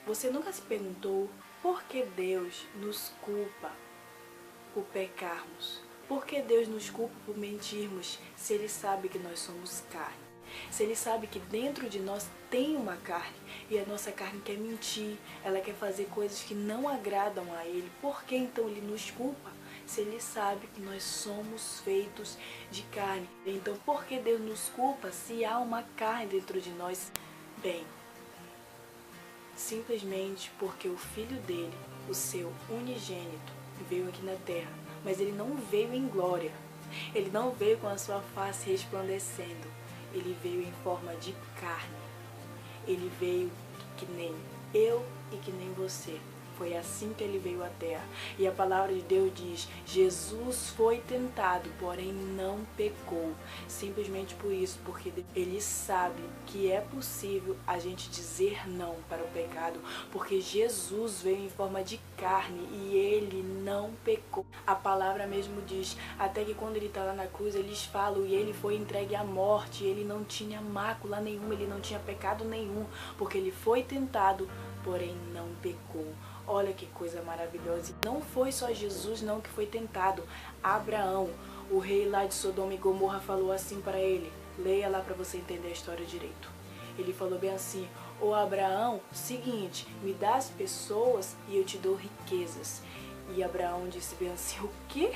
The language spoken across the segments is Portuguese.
Você nunca se perguntou por que Deus nos culpa por pecarmos? Por que Deus nos culpa por mentirmos se Ele sabe que nós somos carne? Se Ele sabe que dentro de nós tem uma carne e a nossa carne quer mentir, ela quer fazer coisas que não agradam a Ele, por que então Ele nos culpa? Se Ele sabe que nós somos feitos de carne. Então por que Deus nos culpa se há uma carne dentro de nós? Bem, simplesmente porque o Filho dele, o seu unigênito, veio aqui na terra, mas ele não veio em glória, ele não veio com a sua face resplandecendo, ele veio em forma de carne, ele veio que nem eu e que nem você. Foi assim que ele veio à terra. E a palavra de Deus diz: Jesus foi tentado, porém não pecou. Simplesmente por isso, porque ele sabe que é possível a gente dizer não para o pecado, porque Jesus veio em forma de carne e ele não pecou. A palavra mesmo diz, até que quando ele está lá na cruz, eles falam, e ele foi entregue à morte, ele não tinha mácula nenhuma, ele não tinha pecado nenhum, porque ele foi tentado, porém não pecou. Olha que coisa maravilhosa. E não foi só Jesus não que foi tentado. Abraão, o rei lá de Sodoma e Gomorra, falou assim para ele. Leia lá para você entender a história direito. Ele falou bem assim: ô Abraão, seguinte, me dá as pessoas e eu te dou riquezas. E Abraão disse bem assim: o quê?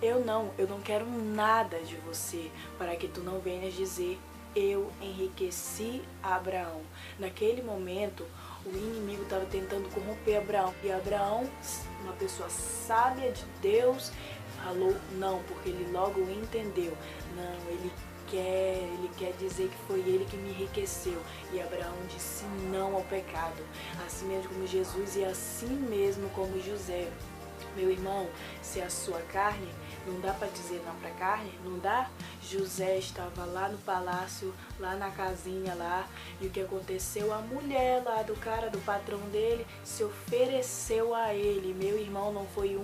Eu não quero nada de você, para que tu não venhas dizer: eu enriqueci Abraão. Naquele momento, o inimigo estava tentando corromper Abraão. E Abraão, uma pessoa sábia de Deus, falou não, porque ele logo entendeu. Não, ele quer dizer que foi ele que me enriqueceu. E Abraão disse não ao pecado. Assim mesmo como Jesus e assim mesmo como José. Meu irmão, se a sua carne, não dá para dizer não para carne? Não dá? José estava lá no palácio, lá na casinha lá, e o que aconteceu? A mulher lá do cara, do patrão dele, se ofereceu a ele. Meu irmão, não foi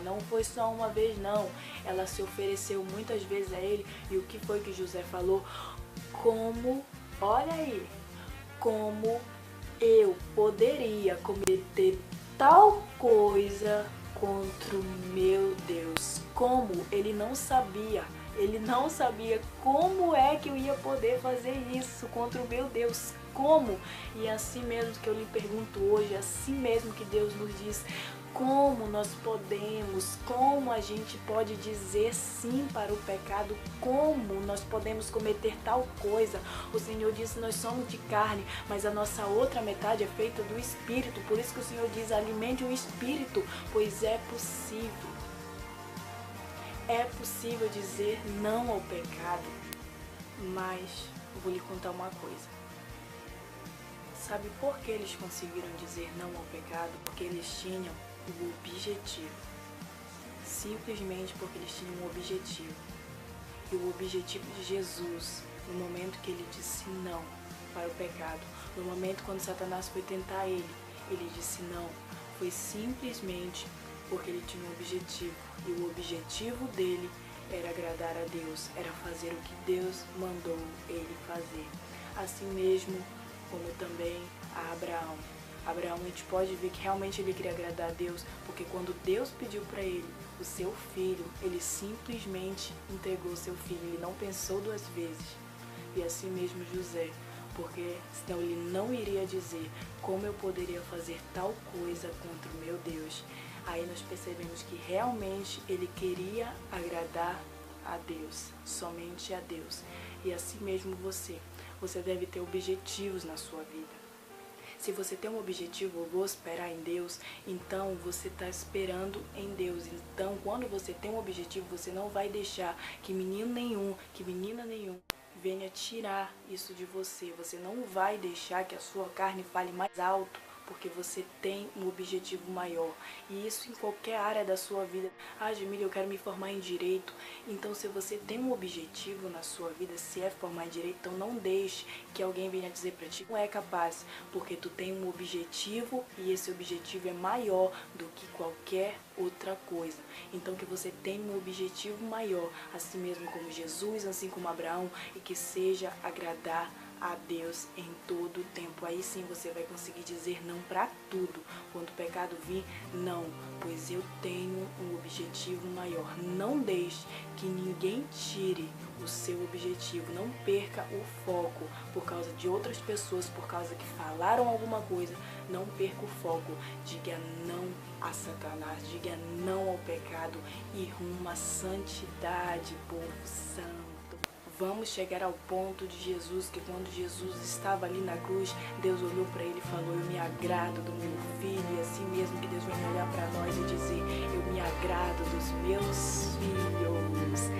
não foi só uma vez não. Ela se ofereceu muitas vezes a ele, e o que foi que José falou? Olha aí, como eu poderia cometer tal coisa contra o meu Deus? Como? Ele não sabia como é que eu ia poder fazer isso contra o meu Deus. Como? E é assim mesmo que eu lhe pergunto hoje, é assim mesmo que Deus nos diz: como nós podemos, como a gente pode dizer sim para o pecado, como nós podemos cometer tal coisa. O Senhor disse: nós somos de carne, mas a nossa outra metade é feita do Espírito. Por isso que o Senhor diz: alimente o Espírito, pois é possível. É possível dizer não ao pecado. Mas vou lhe contar uma coisa. Sabe por que eles conseguiram dizer não ao pecado? Porque eles tinham o objetivo. Simplesmente porque eles tinham um objetivo. E o objetivo de Jesus, no momento que ele disse não para o pecado, no momento quando Satanás foi tentar ele disse não, foi simplesmente porque ele tinha um objetivo. E o objetivo dele era agradar a Deus, era fazer o que Deus mandou ele fazer. Assim mesmo como também a Abraão. Abraão, a gente pode ver que realmente ele queria agradar a Deus, porque quando Deus pediu para ele o seu filho, ele simplesmente entregou o seu filho, ele não pensou duas vezes. E assim mesmo José, porque senão ele não iria dizer: como eu poderia fazer tal coisa contra o meu Deus. Aí nós percebemos que realmente ele queria agradar a Deus, somente a Deus. E assim mesmo você deve ter objetivos na sua vida. Se você tem um objetivo: eu vou esperar em Deus, então você está esperando em Deus. Então, quando você tem um objetivo, você não vai deixar que menino nenhum, que menina nenhum venha tirar isso de você. Você não vai deixar que a sua carne fale mais alto porque você tem um objetivo maior. E isso em qualquer área da sua vida. Ah, Jamile, eu quero me formar em direito. Então, se você tem um objetivo na sua vida, se é formar em direito, então não deixe que alguém venha dizer pra ti, não é capaz, porque tu tem um objetivo e esse objetivo é maior do que qualquer outra coisa. Então, que você tenha um objetivo maior, assim mesmo como Jesus, assim como Abraão, e que seja agradar a Deus em todo o tempo. Aí sim você vai conseguir dizer não para tudo. Quando o pecado vir, não, pois eu tenho um objetivo maior. Não deixe que ninguém tire o seu objetivo. Não perca o foco por causa de outras pessoas, por causa que falaram alguma coisa. Não perca o foco. Diga não a Satanás, diga não ao pecado e rumo à santidade, povo santo. Vamos chegar ao ponto de Jesus, que quando Jesus estava ali na cruz, Deus olhou para ele e falou, eu me agrado do meu filho, e assim mesmo que Deus vai olhar para nós e dizer, eu me agrado dos meus filhos.